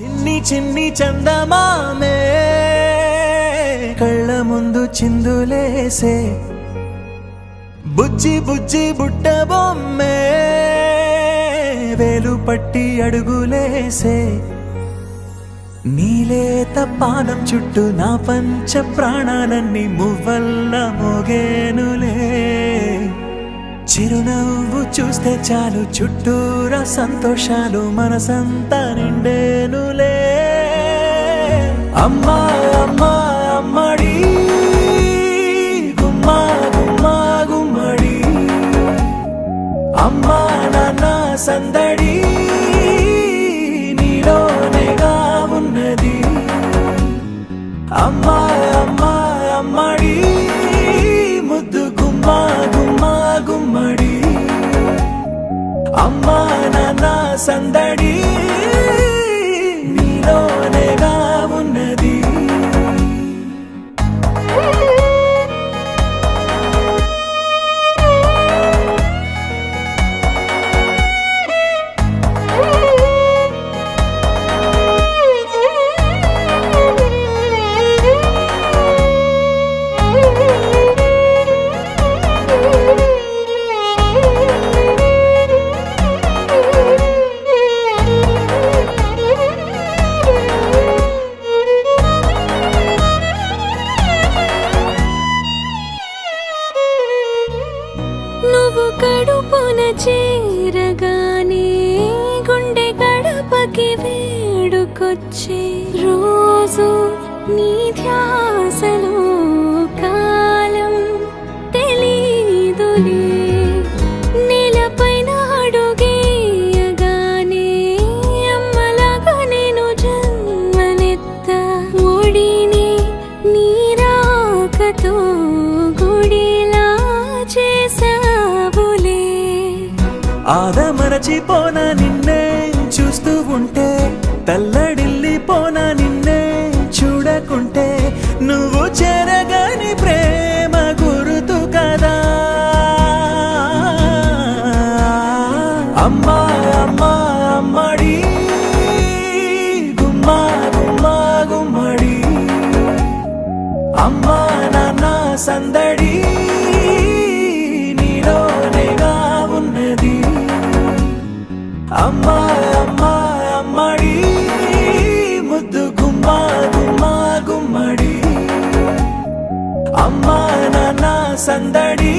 చిన్ని చిన్ని చందమామే కళ్ళ ముందు చిందులేసే బుజ్జి బుజ్జి బుట్ట బొమ్మే వేలు పట్టి అడుగులేసే నీలేత పాదం చుట్టూ నా పంచ ప్రాణాలన్నీ మువ్వల్ల మోగేనులే చిరునవ్వు చూస్తే చాలు చుట్టూరా సంతోషాలు మనసంతా నిండేనులే అమ్మా అమ్మా అమ్మడి గుమ్మా గుమ్మా గుమ్మడి అమ్మా నాన్న సందడి నీలోనేగా ఉన్నది అమ్మా అమ్మా అమ్మడి ముద్దు గుమ్మా గుమ్మా గుమ్మడి అమ్మా నాన్న సందడి నీలోనేగా ఉన్నది నువ్వు కడుపున చేరగానే గుండె గడపకి వేడుకొచ్చే రోజు నీ ధ్యాసలో కాలం తెలీదులే నేలపైన అడుగేయగానే అమ్మలాగా నేను జన్మనెత్త ఒడిని నీ రాకతో గుడిలా చేసావులే ఆదమరచిపోనా నిన్నే చూస్తూ ఉంటే తల్లడిల్లిపోనా నిన్నే చూడకుంటే నువ్వు చెరగని ప్రేమ గురుతు కదా అమ్మా అమ్మా అమ్మడి గుమ్మా గుమ్మా గుమ్మడి అమ్మా నాన్న సందడి నీలోనేగా ఉన్నది అమ్మా అమ్మా అమ్మడి ముద్దు గుమ్మా గుమ్మా గుమ్మడి అమ్మా నాన్న సందడి